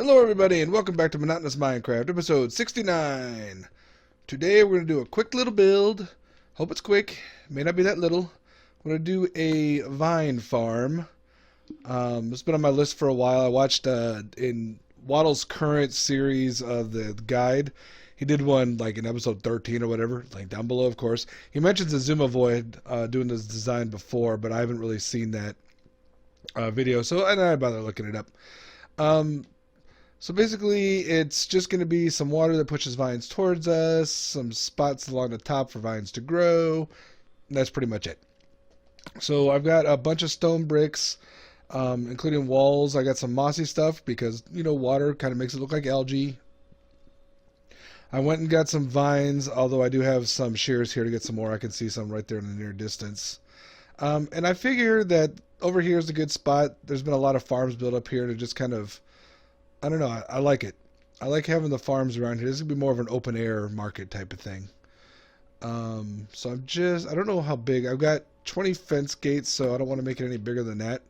Hello everybody and welcome back to Monotonous Minecraft, episode 69. Today we're going to do a quick little build. Hope it's quick. May not be that little. We're going to do a vine farm. It's been on my list for a while. I watched in Waddle's current series of the guide. He did one like in episode 13 or whatever, link down below of course. He mentions the Zuma Void doing this design before, but I haven't really seen that video, so I didn't bother looking it up. So basically, it's just going to be some water that pushes vines towards us, some spots along the top for vines to grow, and that's pretty much it. So I've got a bunch of stone bricks, including walls. I got some mossy stuff because, you know, water kind of makes it look like algae. I went and got some vines, although I do have some shears here to get some more. I can see some right there in the near distance. And I figure that over here is a good spot. There's been a lot of farms built up here to just kind of, I don't know, I like it. I like having the farms around here. This is going to be more of an open air market type of thing. So I don't know how big. I've got 20 fence gates, so I don't want to make it any bigger than that.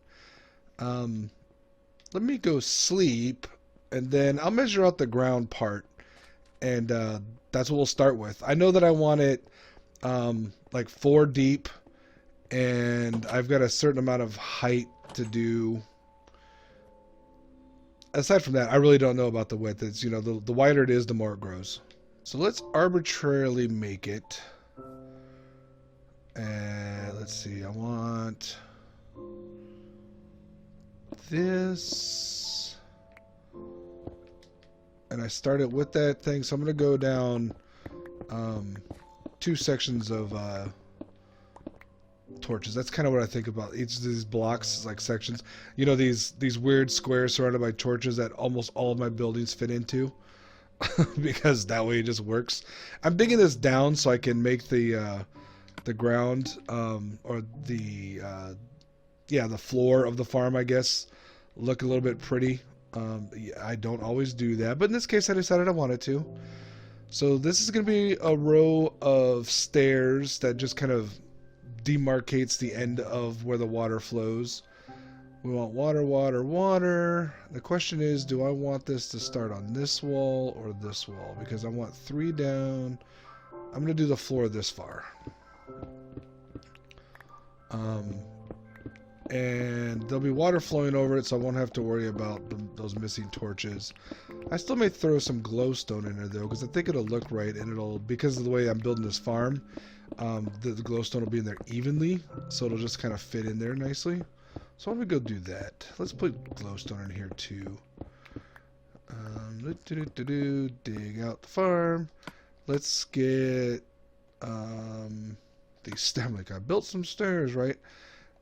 Let me go sleep, and then I'll measure out the ground part, and that's what we'll start with. I know that I want it like 4 deep, and I've got a certain amount of height to do. Aside from that, I really don't know about the width. It's, you know, the wider it is, the more it grows. So let's arbitrarily make it. And let's see, I want this. And I started with that thing, so I'm going to go down 2 sections of torches. That's kind of what I think about each of these blocks, like sections. You know, these weird squares surrounded by torches that almost all of my buildings fit into. Because that way it just works. I'm digging this down so I can make the ground or the floor of the farm, I guess, look a little bit pretty. I don't always do that, but in this case I decided I wanted to. So this is going to be a row of stairs that just kind of demarcates the end of where the water flows. We want water, water, water. The question is, do I want this to start on this wall or this wall? Because I want 3 down. I'm going to do the floor this far. And there'll be water flowing over it, so I won't have to worry about those missing torches. I still may throw some glowstone in there, though, because I think it'll look right, and it'll, because of the way I'm building this farm, the glowstone will be in there evenly, so it'll just kind of fit in there nicely. So why don't we go do that? Let's put glowstone in here too. Dig out the farm. Let's get these stem. Like I built some stairs, right?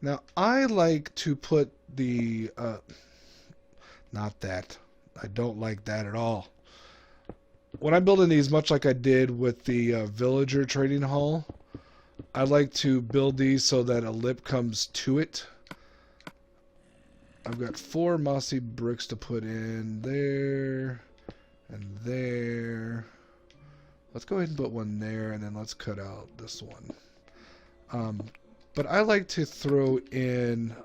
Now I like to put the not that. I don't like that at all. When I'm building these, much like I did with the villager trading hall, I like to build these so that a lip comes to it. I've got 4 mossy bricks to put in there and there. Let's go ahead and put one there, and then let's cut out this one. But I like to throw in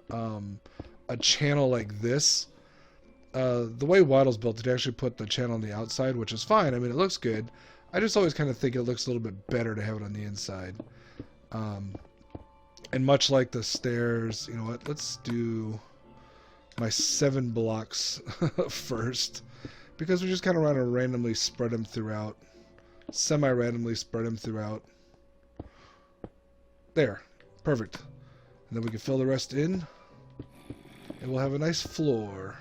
a channel like this. The way Waddle's built it, actually put the channel on the outside, which is fine. I mean, it looks good. I just always kind of think it looks a little bit better to have it on the inside. And much like the stairs, you know what? Let's do my 7 blocks first, because we just kind of want to randomly spread them throughout, semi-randomly spread them throughout. There, perfect. And then we can fill the rest in, and we'll have a nice floor.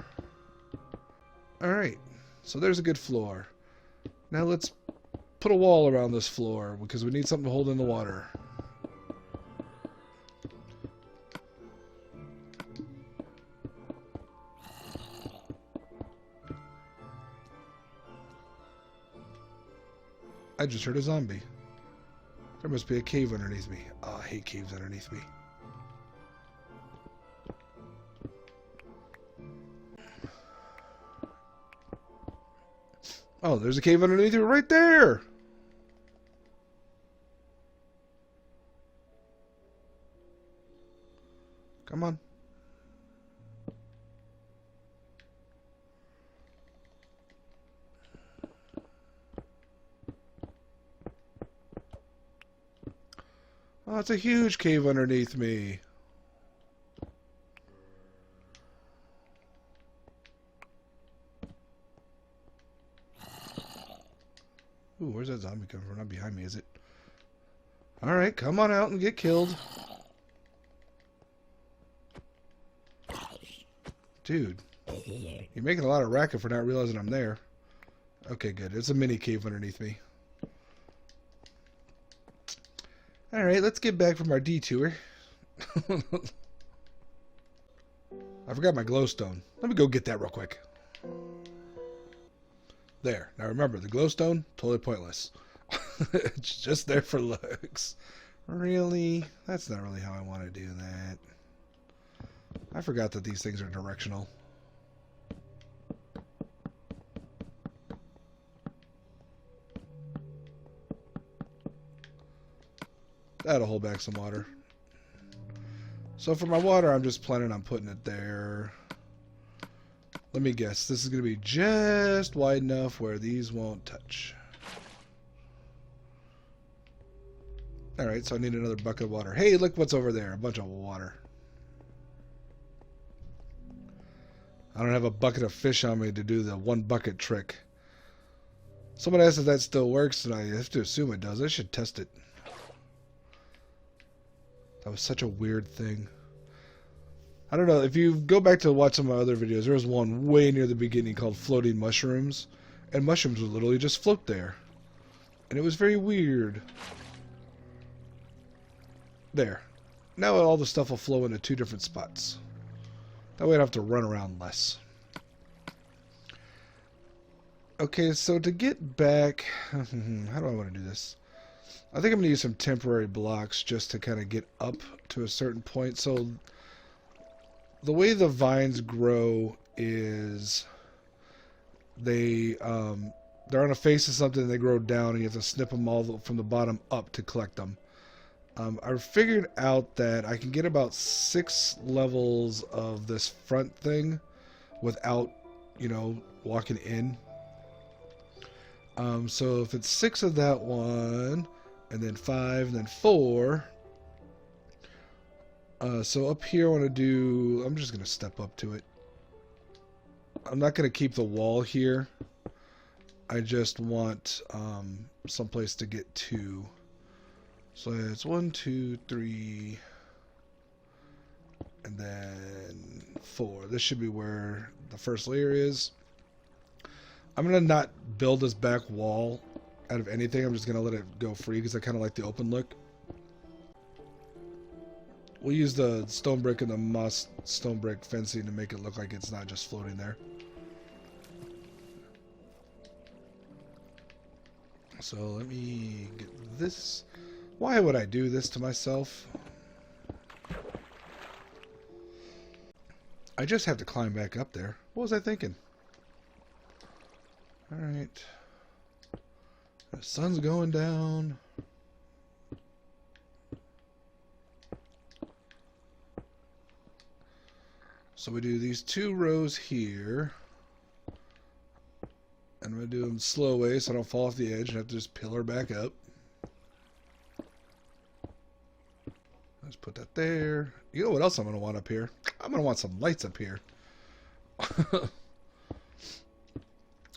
Alright, so there's a good floor. Now let's put a wall around this floor, because we need something to hold in the water. I just heard a zombie. There must be a cave underneath me. Oh, I hate caves underneath me. Oh, there's a cave underneath you right there! Come on. Oh, it's a huge cave underneath me. Ooh, where's that zombie coming from? Not behind me, is it? Alright, come on out and get killed. Dude, you're making a lot of racket for not realizing I'm there. Okay, good. It's a mini cave underneath me. Alright, let's get back from our detour. I forgot my glowstone. Let me go get that real quick. There. Now remember, the glowstone, totally pointless. It's just there for looks. Really? That's not really how I want to do that. I forgot that these things are directional. That'll hold back some water. So for my water, I'm just planning on putting it there. Let me guess. This is going to be just wide enough where these won't touch. Alright, so I need another bucket of water. Hey, look what's over there. A bunch of water. I don't have a bucket of fish on me to do the one bucket trick. Someone asked if that still works, and I have to assume it does. I should test it. That was such a weird thing. I don't know. If you go back to watch some of my other videos, there was one way near the beginning called Floating Mushrooms. And mushrooms would literally just float there. And it was very weird. There. Now all the stuff will flow into 2 different spots. That way I don't have to run around less. Okay, so to get back... how do I want to do this? I think I'm going to use some temporary blocks just to kind of get up to a certain point. So the way the vines grow is they're on a face of something and they grow down and you have to snip them all from the bottom up to collect them. I figured out that I can get about 6 levels of this front thing without, you know, walking in. So if it's 6 of that one, and then 5, and then 4. So up here I want to do... I'm just going to step up to it. I'm not going to keep the wall here. I just want some place to get to. So it's 1, 2, 3, and then 4. This should be where the first layer is. I'm going to not build this back wall out of anything. I'm just going to let it go free because I kind of like the open look. We'll use the stone brick and the moss stone brick fencing to make it look like it's not just floating there. So let me get this. Why would I do this to myself? I just have to climb back up there. What was I thinking? Alright. The sun's going down. So we do these 2 rows here. And I'm going to do them slow way so I don't fall off the edge and have to just pillar back up. Let's put that there. You know what else I'm going to want up here? I'm going to want some lights up here.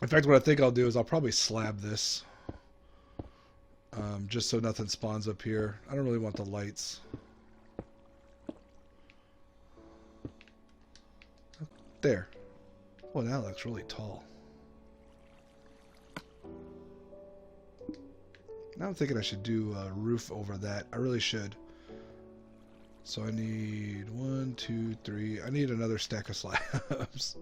In fact, what I think I'll do is I'll probably slab this. Just so nothing spawns up here. I don't really want the lights. There. Well, that looks really tall. Now I'm thinking I should do a roof over that. I really should. So I need 1, 2, 3. I need another stack of slabs.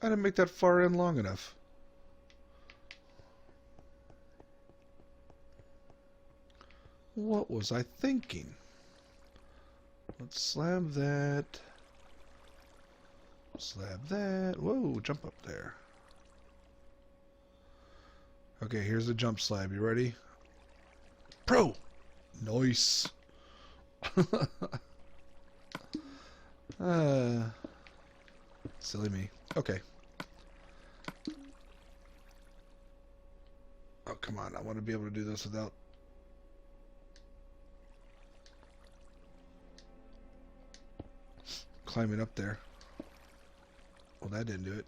I didn't make that far in long enough. What was I thinking? Let's slab that. Slab that. Whoa, jump up there. Okay, here's the jump slab. You ready? Pro! Nice. Silly me. Okay. Oh, come on. I want to be able to do this without... climbing up there. Well, that didn't do it.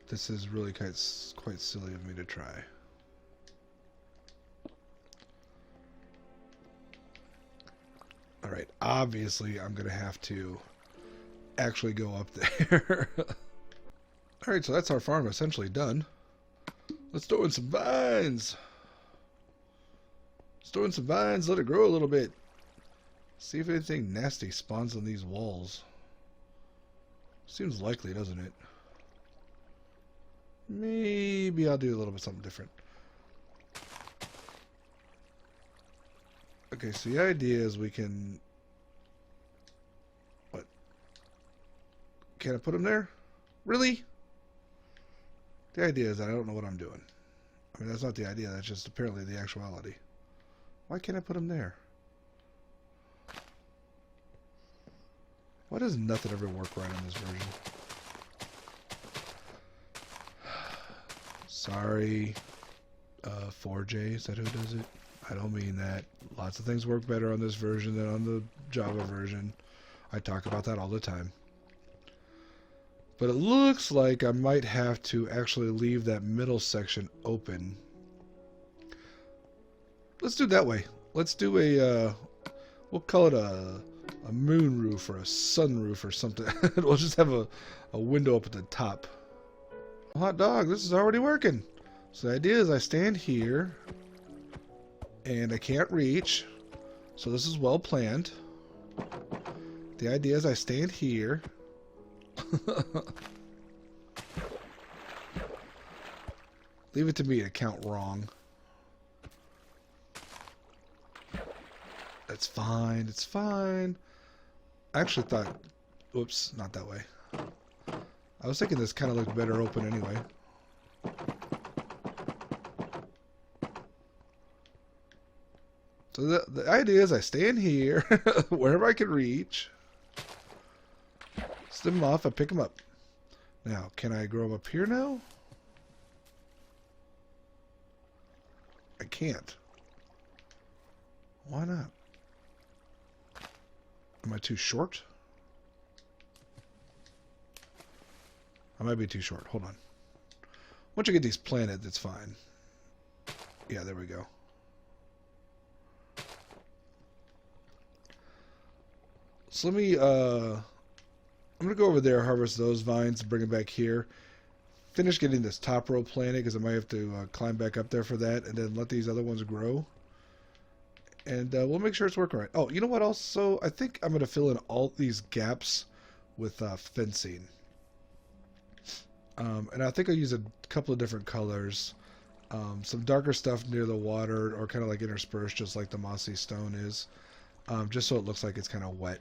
This is really quite silly of me to try. Alright, obviously I'm going to have to actually go up there. Alright, so that's our farm essentially done. Let's throw in some vines. Let's throw in some vines, let it grow a little bit. See if anything nasty spawns on these walls. Seems likely, doesn't it? Maybe I'll do a little bit something different. Okay, so the idea is we can... What? Can I put them there? Really? The idea is that I don't know what I'm doing. I mean, that's not the idea. That's just apparently the actuality. Why can't I put them there? Why does nothing ever work right on this version? Sorry, 4J, is that who does it? I don't mean that. Lots of things work better on this version than on the Java version. I talk about that all the time. But it looks like I might have to actually leave that middle section open. Let's do it that way. Let's do a, we'll call it a moon roof or a sun roof or something. We'll just have a window up at the top. Hot dog, this is already working. So the idea is I stand here and I can't reach. So this is well planned. The idea is I stand here. Leave it to me to count wrong. That's fine, it's fine. I actually thought, whoops, not that way. I was thinking this kind of looked better open anyway. So the idea is I stand here, wherever I can reach. Stim them off, I pick them up. Now, can I grow them up here now? I can't. Why not? Am I too short? I might be too short. Hold on. Once you get these planted, that's fine. Yeah, there we go. So let me, I'm going to go over there, harvest those vines, and bring them back here. Finish getting this top row planted, because I might have to climb back up there for that, and then let these other ones grow. And we'll make sure it's working right. Oh, you know what also? I think I'm going to fill in all these gaps with fencing. And I think I'll use a couple of different colors. Some darker stuff near the water, or kind of like interspersed, just like the mossy stone is. Just so it looks like it's kind of wet.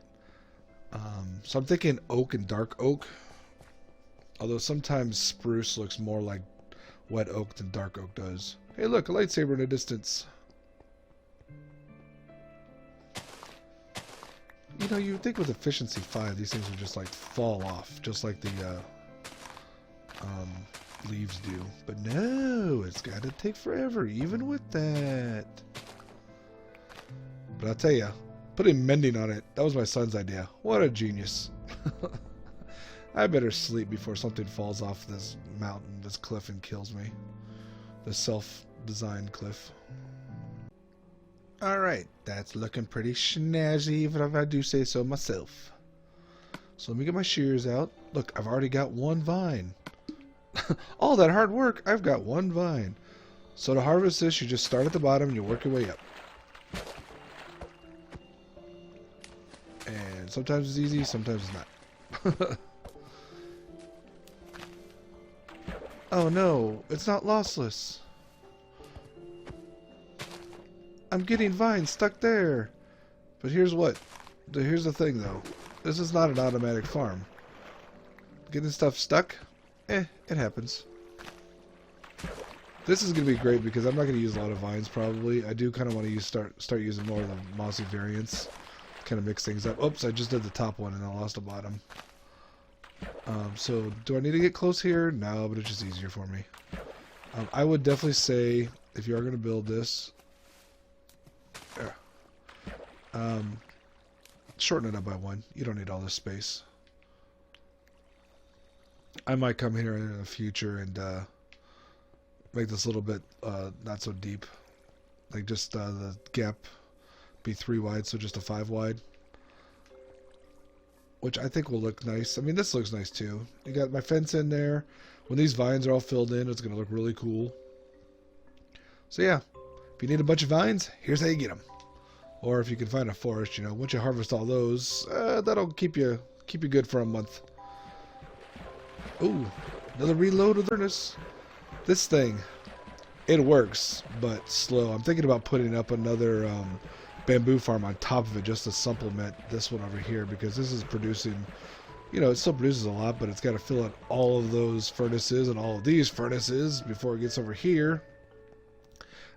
So I'm thinking oak and dark oak. Although sometimes spruce looks more like wet oak than dark oak does. Hey look, a lightsaber in the distance. You know, you'd think with efficiency 5 these things would just like fall off. Just like the leaves do. But no, it's got to take forever even with that. But I'll tell you, putting mending on it, that was my son's idea. What a genius. I better sleep before something falls off this mountain, this cliff, and kills me. This self-designed cliff. Alright, that's looking pretty snazzy, even if I do say so myself. So let me get my shears out. Look, I've already got one vine. All that hard work, I've got one vine. So to harvest this, you just start at the bottom and you work your way up. And sometimes it's easy, sometimes it's not. Oh no, it's not lossless. I'm getting vines stuck there. But here's what. Here's the thing though. This is not an automatic farm. Getting stuff stuck? It happens. This is going to be great because I'm not going to use a lot of vines probably. I do kind of want to start using more of the mossy variants. Kind of mix things up. Oops, I just did the top one and I lost the bottom. So do I need to get close here? No, but it's just easier for me. I would definitely say if you are going to build this, shorten it up by 1. You don't need all this space. I might come here in the future and make this a little bit not so deep. Like just the gap be 3 wide, so just a 5 wide. Which I think will look nice. I mean, this looks nice too. You got my fence in there. When these vines are all filled in, it's going to look really cool. So yeah, if you need a bunch of vines, here's how you get them. Or if you can find a forest, you know, once you harvest all those, that'll keep you good for a month. Ooh, another reload of furnace. This thing, it works, but slow. I'm thinking about putting up another bamboo farm on top of it just to supplement this one over here, because this is producing, you know, it still produces a lot, but it's got to fill out all of those furnaces and all of these furnaces before it gets over here.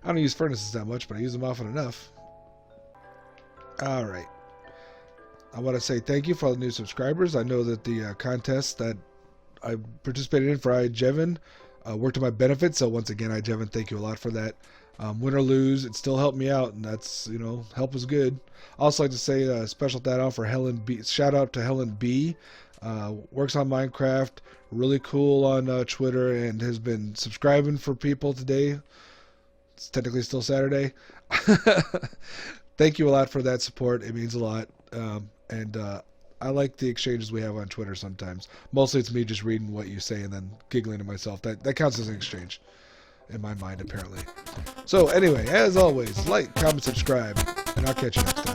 I don't use furnaces that much, but I use them often enough. Alright. I want to say thank you for all the new subscribers. I know that the contest that I participated in for iJevin worked to my benefit, so once again, iJevin, thank you a lot for that. Win or lose, it still helped me out, and that's, you know, help is good. I also like to say a special shout out for Helen B. Shout out to Helen B. Works on Minecraft, really cool on Twitter, and has been subscribing for people today. It's technically still Saturday. Thank you a lot for that support. It means a lot. And I like the exchanges we have on Twitter sometimes. Mostly it's me just reading what you say and then giggling to myself. That counts as an exchange in my mind, apparently. So anyway, as always, like, comment, subscribe, and I'll catch you next time.